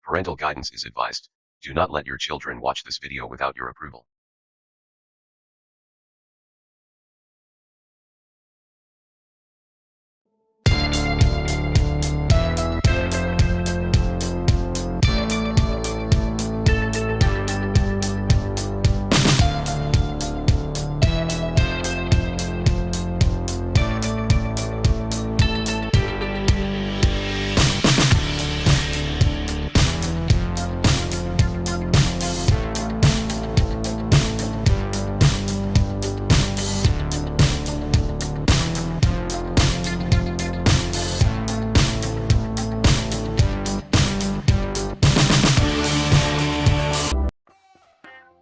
Parental guidance is advised. Do not let your children watch this video without your approval.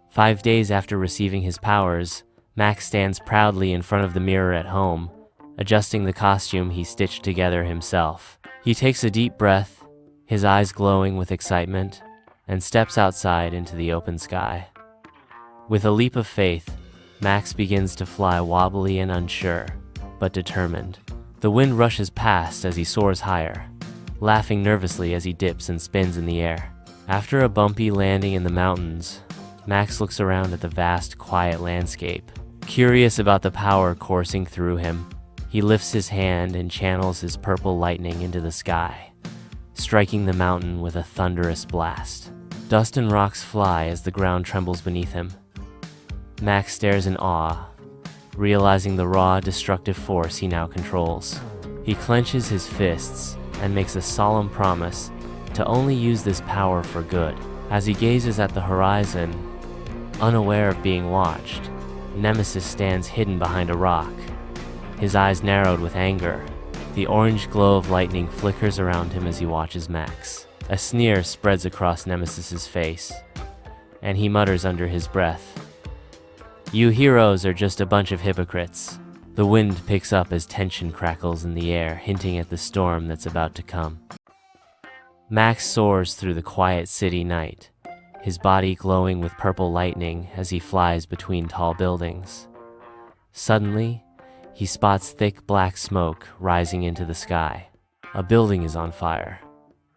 Five days after receiving his powers, Max stands proudly in front of the mirror at home, adjusting the costume he stitched together himself. He takes a deep breath, his eyes glowing with excitement, and steps outside into the open sky. With a leap of faith, Max begins to fly wobbly and unsure, but determined. The wind rushes past as he soars higher, laughing nervously as he dips and spins in the air. After a bumpy landing in the mountains, Max looks around at the vast, quiet landscape. Curious about the power coursing through him, he lifts his hand and channels his purple lightning into the sky, striking the mountain with a thunderous blast. Dust and rocks fly as the ground trembles beneath him. Max stares in awe, realizing the raw, destructive force he now controls. He clenches his fists and makes a solemn promise to only use this power for good. As he gazes at the horizon, unaware of being watched, Nemesis stands hidden behind a rock, his eyes narrowed with anger. The orange glow of lightning flickers around him as he watches Max. A sneer spreads across Nemesis's face, and he mutters under his breath, "You heroes are just a bunch of hypocrites." The wind picks up as tension crackles in the air, hinting at the storm that's about to come. Max soars through the quiet city night, his body glowing with purple lightning as he flies between tall buildings. Suddenly, he spots thick black smoke rising into the sky. A building is on fire.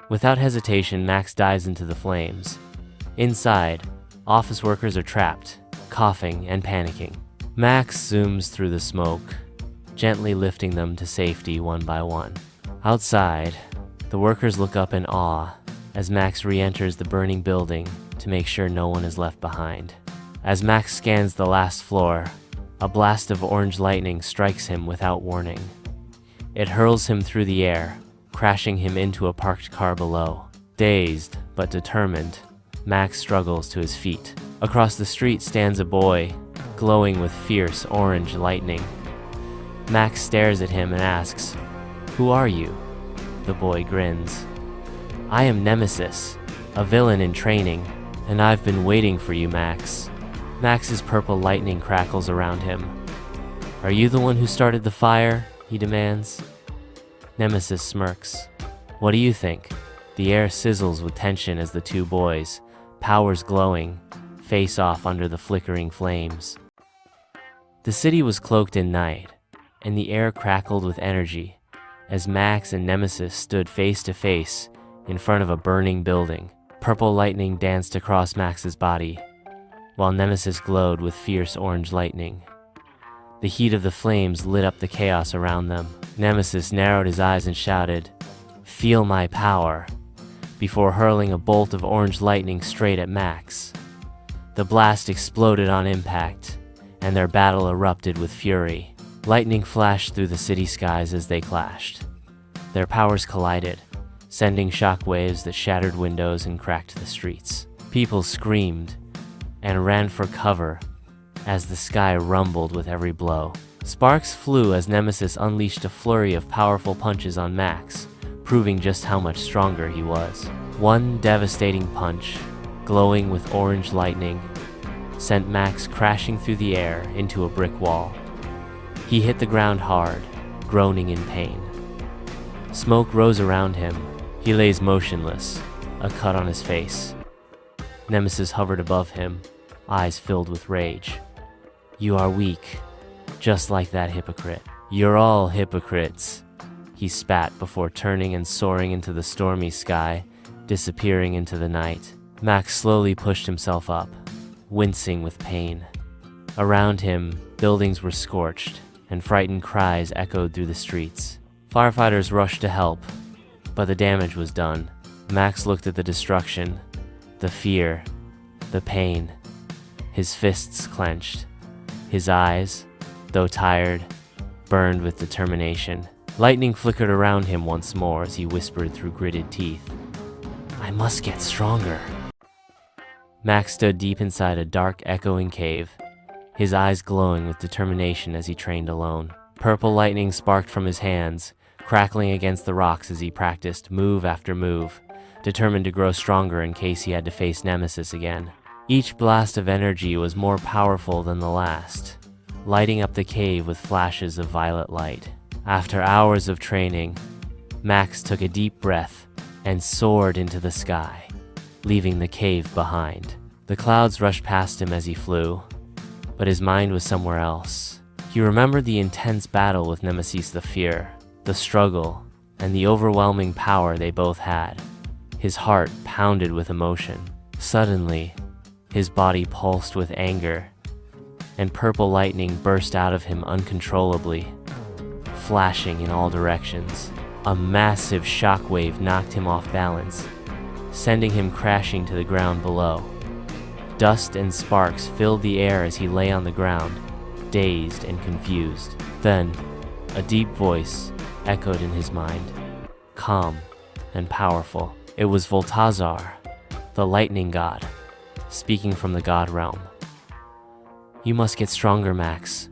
Without hesitation, Max dives into the flames. Inside, office workers are trapped, coughing and panicking. Max zooms through the smoke, gently lifting them to safety one by one. Outside, the workers look up in awe as Max re-enters the burning building to make sure no one is left behind. As Max scans the last floor, a blast of orange lightning strikes him without warning. It hurls him through the air, crashing him into a parked car below. Dazed but determined, Max struggles to his feet. Across the street stands a boy, glowing with fierce orange lightning. Max stares at him and asks, "Who are you?" The boy grins. "I am Nemesis, a villain in training, and I've been waiting for you, Max." Max's purple lightning crackles around him. "Are you the one who started the fire?" he demands. Nemesis smirks. "What do you think?" The air sizzles with tension as the two boys, powers glowing, face off under the flickering flames. The city was cloaked in night, and the air crackled with energy as Max and Nemesis stood face to face in front of a burning building. Purple lightning danced across Max's body, while Nemesis glowed with fierce orange lightning. The heat of the flames lit up the chaos around them. Nemesis narrowed his eyes and shouted, "Feel my power," before hurling a bolt of orange lightning straight at Max. The blast exploded on impact, and their battle erupted with fury. Lightning flashed through the city skies as they clashed. Their powers collided, sending shockwaves that shattered windows and cracked the streets. People screamed and ran for cover as the sky rumbled with every blow. Sparks flew as Nemesis unleashed a flurry of powerful punches on Max, proving just how much stronger he was. One devastating punch, glowing with orange lightning, sent Max crashing through the air into a brick wall. He hit the ground hard, groaning in pain. Smoke rose around him. He lays motionless, a cut on his face. Nemesis hovered above him, eyes filled with rage. "You are weak, just like that hypocrite." "You're all hypocrites," he spat before turning and soaring into the stormy sky disappearing into the night. Max slowly pushed himself up, wincing with pain. Around him, buildings were scorched, and frightened cries echoed through the streets. Firefighters rushed to help, but the damage was done. Max looked at the destruction, the fear, the pain. His fists clenched. His eyes, though tired, burned with determination. Lightning flickered around him once more as he whispered through gritted teeth, "I must get stronger." Max stood deep inside a dark, echoing cave, his eyes glowing with determination as he trained alone. Purple lightning sparked from his hands, crackling against the rocks as he practiced move after move, determined to grow stronger in case he had to face Nemesis again. Each blast of energy was more powerful than the last, lighting up the cave with flashes of violet light. After hours of training, Max took a deep breath and soared into the sky, leaving the cave behind. The clouds rushed past him as he flew, but his mind was somewhere else. He remembered the intense battle with Nemesis, the fear, the struggle, and the overwhelming power they both had. His heart pounded with emotion. Suddenly, his body pulsed with anger, and purple lightning burst out of him uncontrollably, flashing in all directions. A massive shockwave knocked him off balance, sending him crashing to the ground below. Dust and sparks filled the air as he lay on the ground, dazed and confused. Then, a deep voice echoed in his mind, calm and powerful. It was Voltazar, the lightning god, speaking from the god realm. "You must get stronger, Max,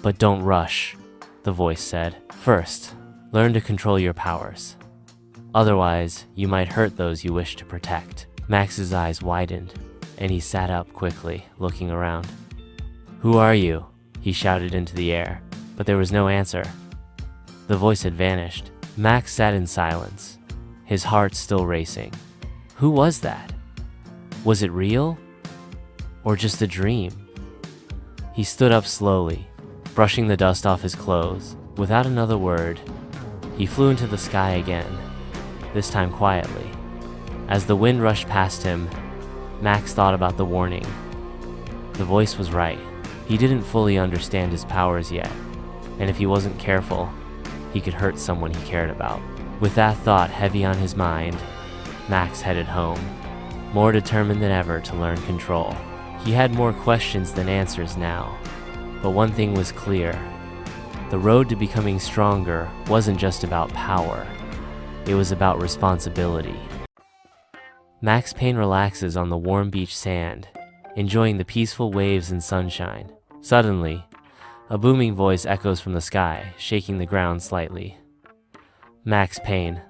but don't rush," the voice said. "First, learn to control your powers. Otherwise, you might hurt those you wish to protect." Max's eyes widened, and he sat up quickly, looking around. "Who are you?" he shouted into the air, but there was no answer. The voice had vanished. Max sat in silence, his heart still racing. Who was that? Was it real? Or just a dream? He stood up slowly, brushing the dust off his clothes. Without another word, he flew into the sky again, this time quietly. As the wind rushed past him, Max thought about the warning. The voice was right. He didn't fully understand his powers yet, and if he wasn't careful, he could hurt someone he cared about. With that thought heavy on his mind, Max headed home, more determined than ever to learn control. He had more questions than answers now, but one thing was clear. The road to becoming stronger wasn't just about power, it was about responsibility. Max Payne relaxes on the warm beach sand, enjoying the peaceful waves and sunshine. Suddenly, a booming voice echoes from the sky, shaking the ground slightly. "Max Payne,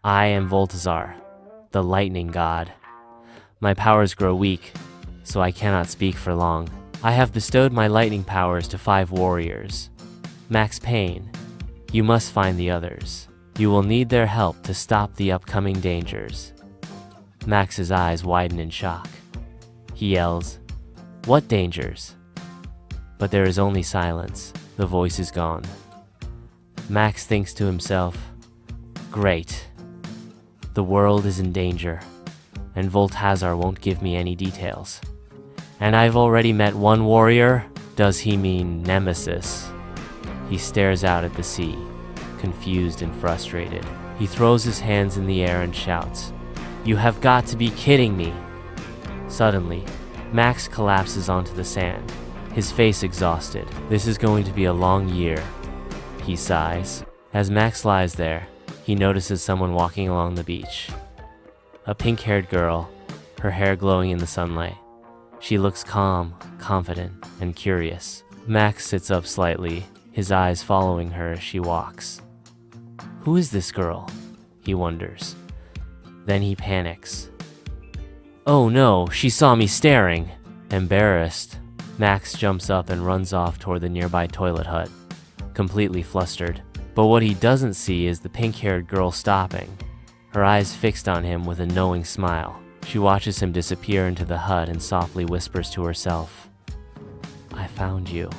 I am Voltazar, the lightning god. My powers grow weak, so I cannot speak for long. I have bestowed my lightning powers to 5 warriors. Max Payne, you must find the others. You will need their help to stop the upcoming dangers." Max's eyes widen in shock. He yells, "What dangers?" But there is only silence. The voice is gone. Max thinks to himself, "Great. The world is in danger, and Voltazar won't give me any details. And I've already met one warrior? Does he mean Nemesis?" He stares out at the sea, confused and frustrated. He throws his hands in the air and shouts, "You have got to be kidding me!" Suddenly, Max collapses onto the sand, his face exhausted. "This is going to be a long year," he sighs. As Max lies there, he notices someone walking along the beach. A pink-haired girl, her hair glowing in the sunlight. She looks calm, confident, and curious. Max sits up slightly, his eyes following her as she walks. Who is this girl? He wonders. Then he panics. Oh no, she saw me staring! Embarrassed, Max jumps up and runs off toward the nearby toilet hut, completely flustered. But what he doesn't see is the pink-haired girl stopping, her eyes fixed on him with a knowing smile. She watches him disappear into the hut and softly whispers to herself, "I found you."